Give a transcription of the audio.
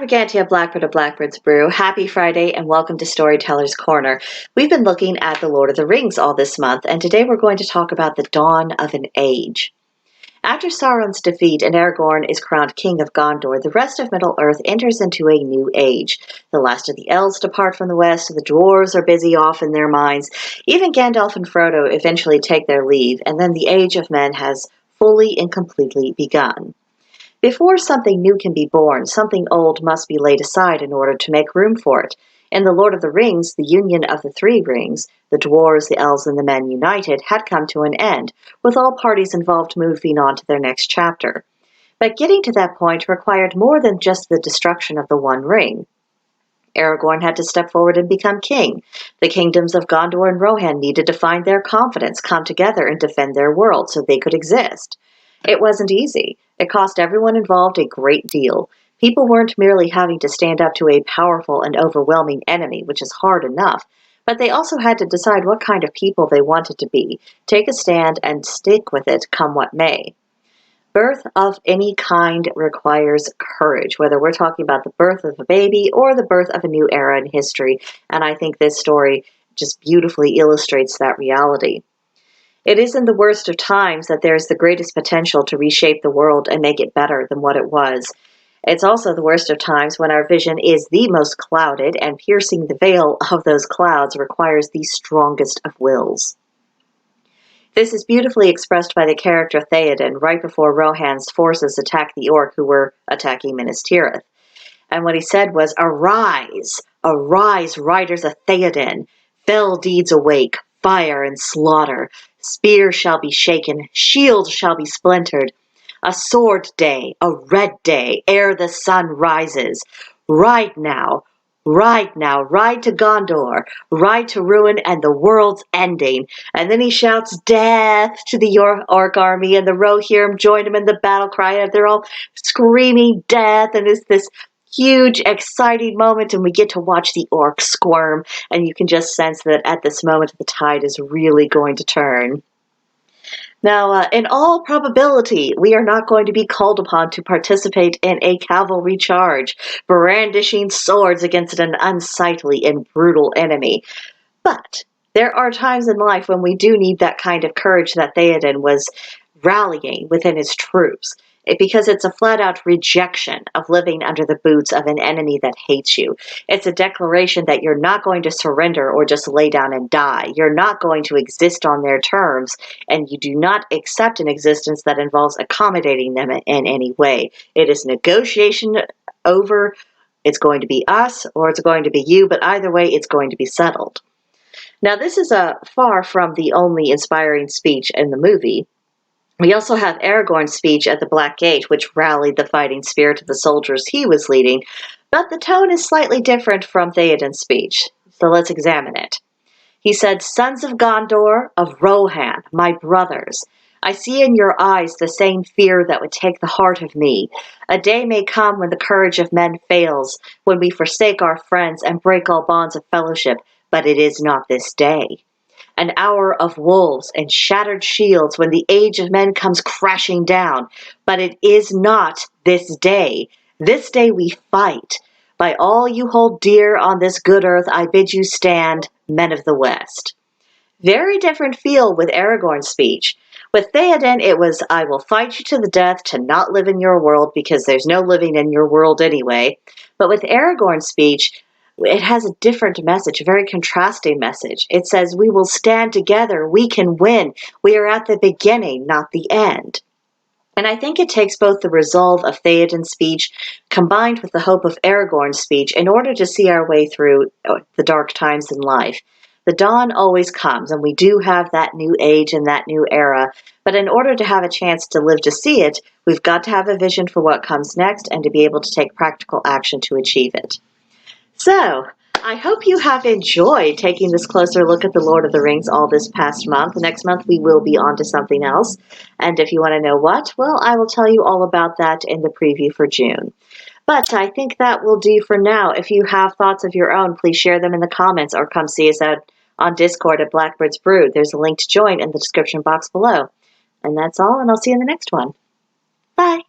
Brigantia, Blackbird of Blackbird's Brew. Happy Friday and welcome to Storyteller's Corner. We've been looking at The Lord of the Rings all this month, and today we're going to talk about the dawn of an age. After Sauron's defeat and Aragorn is crowned king of Gondor, the rest of Middle-earth enters into a new age. The last of the elves depart from the west, the dwarves are busy off in their mines, even Gandalf and Frodo eventually take their leave, and then the age of men has fully and completely begun. Before something new can be born, something old must be laid aside in order to make room for it. In The Lord of the Rings, the union of the three rings, the dwarves, the elves, and the men united, had come to an end, with all parties involved moving on to their next chapter. But getting to that point required more than just the destruction of the One Ring. Aragorn had to step forward and become king. The kingdoms of Gondor and Rohan needed to find their confidence, come together, and defend their world so they could exist. It wasn't easy. It cost everyone involved a great deal. People weren't merely having to stand up to a powerful and overwhelming enemy, which is hard enough, but they also had to decide what kind of people they wanted to be, take a stand, and stick with it come what may. Birth of any kind requires courage, whether we're talking about the birth of a baby or the birth of a new era in history, and I think this story just beautifully illustrates that reality. It is in the worst of times that there is the greatest potential to reshape the world and make it better than what it was. It's also the worst of times when our vision is the most clouded, and piercing the veil of those clouds requires the strongest of wills. This is beautifully expressed by the character Theoden right before Rohan's forces attacked the orc who were attacking Minas Tirith. And what he said was, "Arise, arise, riders of Theoden, fell deeds awake, fire and slaughter. Spear shall be shaken, shield shall be splintered. A sword day, a red day, ere the sun rises. Ride now, ride to Gondor, ride to ruin and the world's ending." And then he shouts death to the orc army, and the Rohirrim join him in the battle cry, and they're all screaming death, and it's this huge, exciting moment, and we get to watch the orcs squirm, and you can just sense that at this moment the tide is really going to turn. Now, in all probability, we are not going to be called upon to participate in a cavalry charge, brandishing swords against an unsightly and brutal enemy. But there are times in life when we do need that kind of courage that Theoden was rallying within his troops, because it's a flat-out rejection of living under the boots of an enemy that hates you. It's a declaration that you're not going to surrender or just lay down and die. You're not going to exist on their terms, and you do not accept an existence that involves accommodating them in any way. It is negotiation over, it's going to be us or it's going to be you, but either way, it's going to be settled. Now, this is far from the only inspiring speech in the movie. We also have Aragorn's speech at the Black Gate, which rallied the fighting spirit of the soldiers he was leading, but the tone is slightly different from Theoden's speech, so let's examine it. He said, "Sons of Gondor, of Rohan, my brothers, I see in your eyes the same fear that would take the heart of me. A day may come when the courage of men fails, when we forsake our friends and break all bonds of fellowship, but it is not this day. An hour of wolves and shattered shields when the age of men comes crashing down. But it is not this day. This day we fight. By all you hold dear on this good earth, I bid you stand, men of the West." Very different feel with Aragorn's speech. With Theoden, it was, "I will fight you to the death to not live in your world because there's no living in your world anyway." But with Aragorn's speech, it has a different message, a very contrasting message. It says, "We will stand together. We can win. We are at the beginning, not the end." And I think it takes both the resolve of Theoden's speech combined with the hope of Aragorn's speech in order to see our way through the dark times in life. The dawn always comes, and we do have that new age and that new era. But in order to have a chance to live to see it, we've got to have a vision for what comes next and to be able to take practical action to achieve it. So, I hope you have enjoyed taking this closer look at The Lord of the Rings all this past month. Next month we will be on to something else. And if you want to know what, well, I will tell you all about that in the preview for June. But I think that will do for now. If you have thoughts of your own, please share them in the comments or come see us out on Discord at Blackbird's Brew. There's a link to join in the description box below. And that's all, and I'll see you in the next one. Bye.